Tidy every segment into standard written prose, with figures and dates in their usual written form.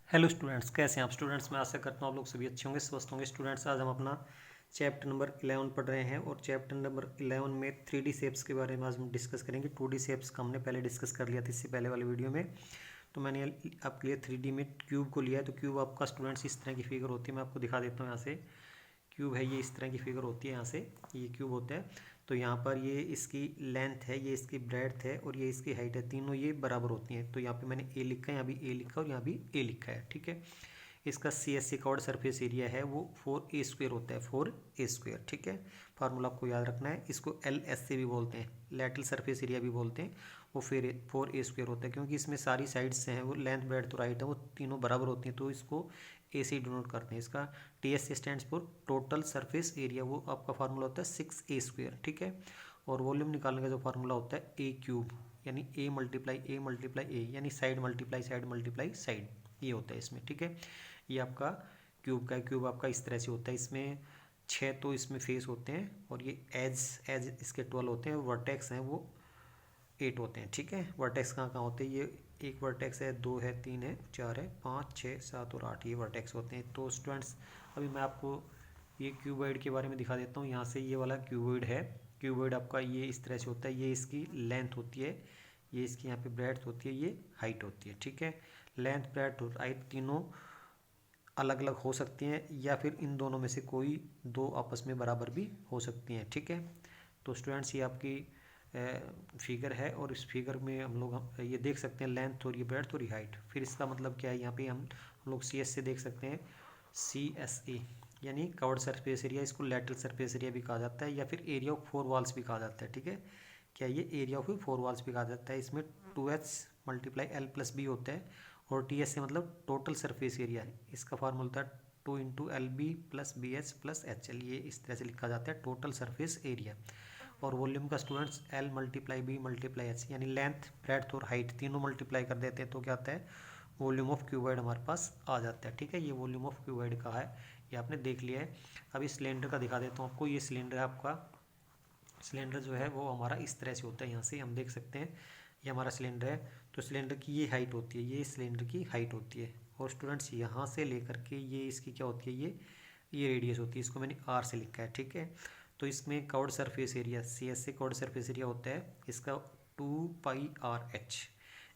Hello students, कैसे हैं आप स्टूडेंट्स। मैं आशा करता हूँ आप लोग सभी अच्छे होंगे, स्वस्थ होंगे। स्टूडेंट्स, आज हम अपना चैप्टर नंबर 11 पढ़ रहे हैं और चैप्टर नंबर 11 में 3D शेप्स के बारे में आज हम डिस्कस करेंगे। 2D शेप्स का हमने पहले डिस्कस कर लिया था इससे पहले वाले वीडियो में। तो मैंने आपके लिए 3D में क्यूब को लिया है। तो क्यूब आपका स्टूडेंट्स इस तरह की फिगर होती है। मैं आपको दिखा देता हूँ। यहाँ से क्यूब है, ये इस तरह की फिगर होती है। यहाँ से ये क्यूब होता है। तो यहाँ पर ये इसकी लेंथ है, ये इसकी ब्रेड्थ है और ये इसकी हाइट है, तीनों ये बराबर होती हैं। तो यहाँ पे मैंने ए लिखा है, यहाँ भी ए लिखा है और यहाँ भी ए लिखा है। ठीक है। इसका C S C cord surface area है वो 4a² होता है, 4a²। ठीक है। फार्मूला आपको याद रखना है। इसको LS से भी बोलते हैं, लैटरल सरफेस एरिया भी बोलते हैं। वो फिर 4a² होता है क्योंकि इसमें सारी साइड्स हैं, वो लेंथ ब्रेड्थ और हाइट है, वो तीनों बराबर होती हैं। तो इसको ए से डिनोट करते हैं। इसका TS stands for total surface area, वो आपका फार्मूला होता है 6a²। ठीक है। और वॉल्यूम निकालने का जो फार्मूला होता है A³ यानी A मल्टीप्लाई A यानी साइड मल्टीप्लाई साइड, ये होता है इसमें। ठीक है। ये आपका क्यूब का है। क्यूब आपका इस तरह से होता है। इसमें 6 तो इसमें फेस होते हैं और ये एज इसके 12 होते हैं। वर्टेक्स हैं वो 8 होते हैं। ठीक है। वर्टेक्स कहाँ कहाँ होते हैं, ये एक वर्टेक्स है, 2 है, 3 है, 4 है, 5, 6, 7 और 8, ये वर्टेक्स होते हैं। तो स्टूडेंट्स, अभी मैं आपको ये क्यूबॉइड के बारे में दिखा देता हूँ। यहाँ से ये वाला क्यूबॉइड है। क्यूबॉइड आपका ये इस तरह से होता है। ये इसकी लेंथ होती है, ये इसकी यहाँ पे ब्रेड्थ होती है, ये हाइट होती है। ठीक है। लेंथ, ब्रेड्थ और हाइट तीनों अलग अलग हो सकती हैं या फिर इन दोनों में से कोई दो आपस में बराबर भी हो सकती हैं। ठीक है। तो स्टूडेंट्स, ये आपकी फिगर है और इस फिगर में हम लोग ये देख सकते हैं लेंथ और ये ब्रेड्थ और ये हाइट। फिर इसका मतलब क्या है, यहाँ पे हम लोग CS से देख सकते हैं, CSA यानी कवर्ड सरफेस एरिया। इसको लैटरल सरफेस एरिया भी कहा जाता है या फिर एरिया ऑफ 4 वॉल्स भी कहा जाता है। ठीक है। क्या ये एरिया ऑफ 4 वॉल्स भी कहा जाता है। इसमें 2H मल्टीप्लाई L+B होता है और TS से मतलब टोटल सरफेस एरिया है। इसका फार्मूला होता है 2 × LB + BH + HL, ये इस तरह से लिखा जाता है टोटल सरफेस एरिया। और वॉल्यूम का स्टूडेंट्स L × B × H यानी लेंथ, ब्रेड्थ और हाइट तीनों मल्टीप्लाई कर देते हैं तो क्या आता है, वॉल्यूम ऑफ क्यूबॉइड हमारे पास आ जाता है। ठीक है। ये वॉल्यूम ऑफ क्यूबॉइड का है, ये आपने देख लिया है। अभी सिलेंडर का दिखा देता हूँ आपको। ये सिलेंडर है आपका। सिलेंडर जो है वो हमारा इस तरह से होता है। यहाँ से हम देख सकते हैं ये हमारा सिलेंडर है। तो सिलेंडर की ये हाइट होती है, ये सिलेंडर की हाइट होती है। और स्टूडेंट्स, यहाँ से लेकर के ये इसकी क्या होती है, ये रेडियस होती है। इसको मैंने R से लिखा है। ठीक है। तो इसमें कवर्ड सरफेस एरिया CS से कवर्ड सरफेस एरिया होता है इसका 2πRH।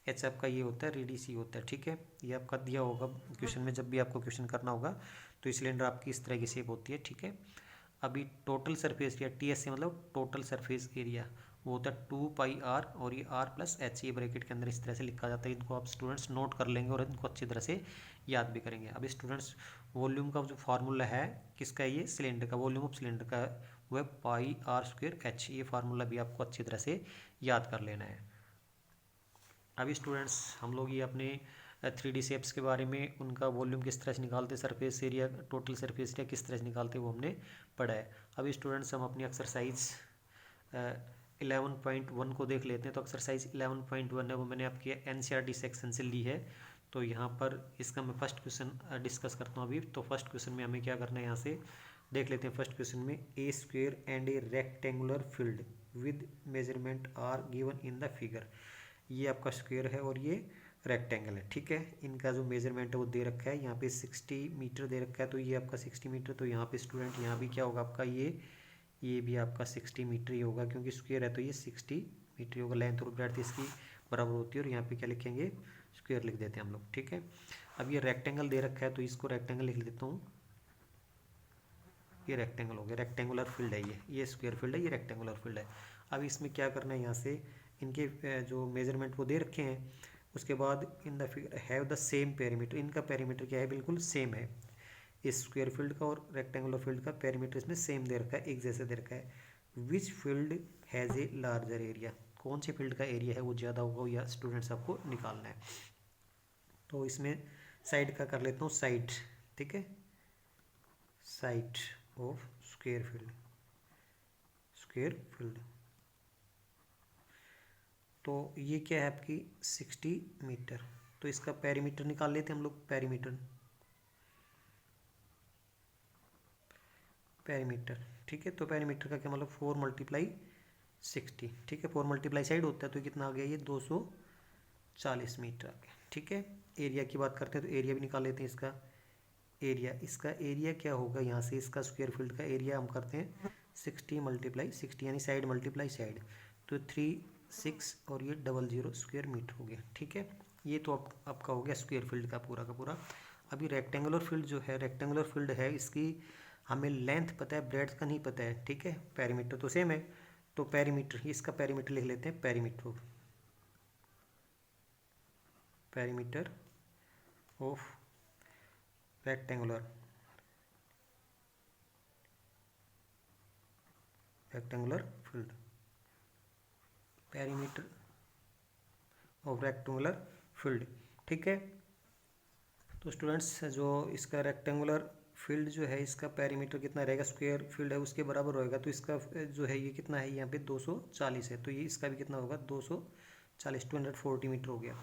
H आपका ये होता है, रेडियस ये होता है। ठीक है। ये आपका दिया होगा क्वेश्चन में, जब भी आपको क्वेश्चन करना होगा। तो ये सिलेंडर आपकी इस तरह की शेप होती है। ठीक है। अभी टोटल सरफेस एरिया TS से मतलब टोटल सरफेस एरिया, वो होता है 2πR और ये R+H, ये ब्रैकेट के अंदर इस तरह से लिखा जाता है। इनको आप स्टूडेंट्स नोट कर लेंगे और इनको अच्छी तरह से याद भी करेंगे। अभी स्टूडेंट्स, वॉल्यूम का जो फार्मूला है किसका है, ये सिलेंडर का, वॉल्यूम ऑफ सिलेंडर का वो है πr²H। ये फार्मूला भी आपको अच्छी तरह से याद कर लेना है। अभी स्टूडेंट्स, हम लोग ये अपने 3D शेप्स के बारे में, उनका वॉल्यूम किस तरह से निकालते, surface area, total surface area किस तरह से निकालते, वो हमने पढ़ा है। अभी स्टूडेंट्स, हम अपनी एक्सरसाइज 11.1 को देख लेते हैं। तो एक्सरसाइज 11.1 है वो मैंने आपके NCERT सेक्शन से ली है। तो यहाँ पर इसका मैं फर्स्ट क्वेश्चन डिस्कस करता हूँ अभी। तो फर्स्ट क्वेश्चन में हमें क्या करना है, यहाँ से देख लेते हैं। फर्स्ट क्वेश्चन में A² and a rectangular field with measurement are given in the figure. ये आपका स्क्वायर है और ये रेक्टेंगल है। ठीक है। इनका जो मेजरमेंट है वो दे रखा है, यहाँ पे 60 मीटर दे रखा है। तो ये आपका 60 मीटर। तो यहाँ पे स्टूडेंट, यहाँ भी क्या होगा आपका, ये भी आपका 60 मीटर ही होगा क्योंकि स्क्वायर है। तो ये 60 मीटर होगा। लेंथ और ब्रेड्थ इसकी बराबर होती है और यहाँ पे क्या लिखेंगे, स्क्वायर लिख देते हैं हम लोग। ठीक है। अब ये रेक्टेंगल दे रखा है तो इसको रेक्टेंगल लिख देता हूँ। ये रेक्टेंगल हो गया, रेक्टेंगुलर फील्ड है ये स्क्वायर फील्ड है, ये रेक्टेंगुलर फील्ड है। अब इसमें क्या करना है, यहाँ से इनके जो मेजरमेंट वो दे रखे हैं, उसके बाद इन the figure have the same perimeter. इनका पेरीमीटर क्या है, बिल्कुल सेम है। इस स्क्वायर फील्ड का और रेक्टेंगुलर फील्ड का पेरीमीटर इसमें सेम दे रखा है, एक जैसे दे रखा है। विच field has a larger area, कौन से फील्ड का एरिया है वो ज़्यादा होगा, या स्टूडेंट्स आपको निकालना है। तो इसमें साइड का कर लेता हूँ, साइड। ठीक है। Side of square field. तो ये क्या है आपकी 60 मीटर। तो इसका पेरीमीटर निकाल लेते हैं हम लोग। पेरीमीटर ठीक है। तो पेरीमीटर का क्या मतलब, 4 × 60। ठीक है। 4 मल्टीप्लाई साइड होता है तो कितना आ गया, ये 240 मीटर आ गया। ठीक है। एरिया की बात करते हैं तो एरिया भी निकाल लेते हैं इसका एरिया क्या होगा यहाँ से, इसका स्क्वायर फील्ड का एरिया हम करते हैं 60 × 60 यानी साइड मल्टीप्लाई साइड, तो 36 और ये 00 स्क्वायर मीटर हो गया। ठीक है, ये तो आपका हो गया स्क्वायर फील्ड का पूरा। अभी रेक्टेंगुलर फील्ड जो है, रेक्टेंगुलर फील्ड है, इसकी हमें लेंथ पता है, ब्रेड्थ का नहीं पता है। ठीक है, पेरीमीटर तो सेम है, तो पेरीमीटर, इसका पेरीमीटर लिख लेते हैं, perimeter of rectangular field, perimeter of rectangular field. ठीक है, तो स्टूडेंट्स जो इसका रेक्टेंगुलर फील्ड जो है, इसका पेरीमीटर कितना रहेगा, स्क्वायर फील्ड है उसके बराबर होएगा, तो इसका जो है ये कितना है, यहाँ पे 240 है, तो ये इसका भी कितना होगा 240, 240 मीटर हो गया।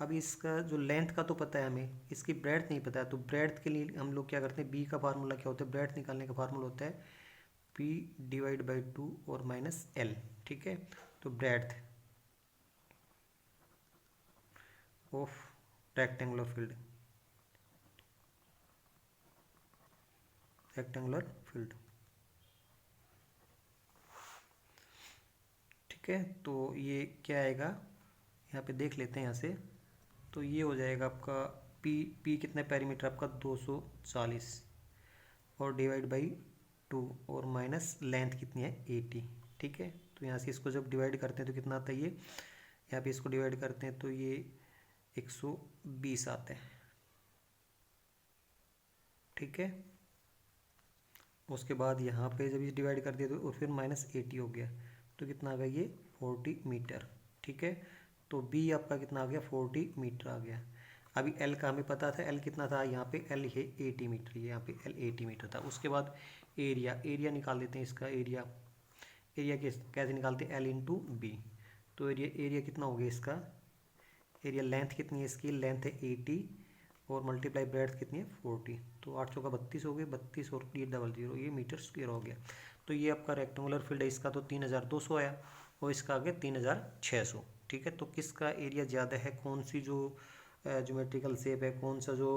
अब इसका जो लेंथ का तो पता है हमें, इसकी ब्रेड्थ नहीं पता है, तो ब्रेड्थ के लिए हम लोग क्या करते हैं, बी का फार्मूला क्या होता है, ब्रेड्थ निकालने का फार्मूला होता है P/2 और -L। ठीक है, तो ब्रेड्थ ऑफ रेक्टेंगुलर फील्ड, ठीक है, तो ये क्या आएगा, यहाँ पे देख लेते हैं यहाँ से, तो ये हो जाएगा आपका पी कितना पेरीमीटर आपका 240 और /2 और माइनस लेंथ कितनी है 80। ठीक है, तो यहाँ से इसको जब डिवाइड करते हैं तो कितना आता है, ये यहाँ पे इसको डिवाइड करते हैं तो ये 120 आता है। ठीक है, उसके बाद यहाँ पे जब ये डिवाइड कर दिया तो फिर -80 हो गया, तो कितना आ गया ये 40 मीटर। ठीक है, तो बी आपका कितना आ गया 40 मीटर आ गया। अभी एल का हमें पता था, एल कितना था, यहाँ पे एल है 80 मीटर, यहाँ पे एल 80 मीटर था। उसके बाद एरिया निकाल लेते हैं, इसका एरिया कैसे निकालते हैं, एल इंटू बी, तो एरिया कितना हो गया इसका, एरिया लेंथ कितनी है इसकी, लेंथ है 80 और मल्टीप्लाई ब्रेड्थ कितनी है 40, तो 8 का 32 हो गए, 32 और ये 00, ये मीटर स्क्वायर हो गया। तो ये आपका रेक्टेंगुलर फील्ड है, इसका तो 3200 आया और इसका आ गया 3600। ठीक है, तो किसका एरिया ज़्यादा है, कौन सी जो ज्योमेट्रिकल शेप है, कौन सा जो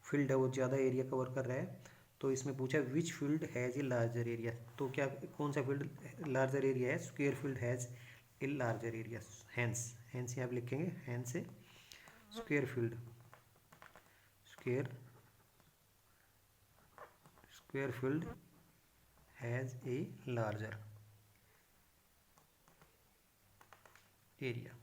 फील्ड है वो ज़्यादा एरिया कवर कर रहा है, तो इसमें पूछा which field has a larger area, तो क्या कौन सा फील्ड लार्जर एरिया है, square field has a larger area, hence यहाँ पे लिखेंगे, hence a square field, square field has a larger area.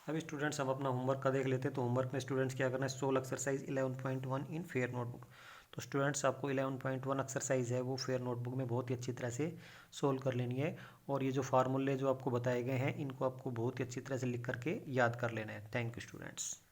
अभी स्टूडेंट्स हम अपना होमवर्क का देख लेते हैं, तो होमवर्क में स्टूडेंट्स क्या करना है, सोल्व एक्सरसाइज 11.1 इन फेयर नोटबुक। तो स्टूडेंट्स आपको 11.1 एक्सरसाइज है वो फेयर नोटबुक में बहुत ही अच्छी तरह से सोल्व कर लेनी है, और ये जो फार्मूले जो आपको बताए गए हैं इनको आपको बहुत ही अच्छी तरह से लिख करके याद कर लेना है। Thank you students.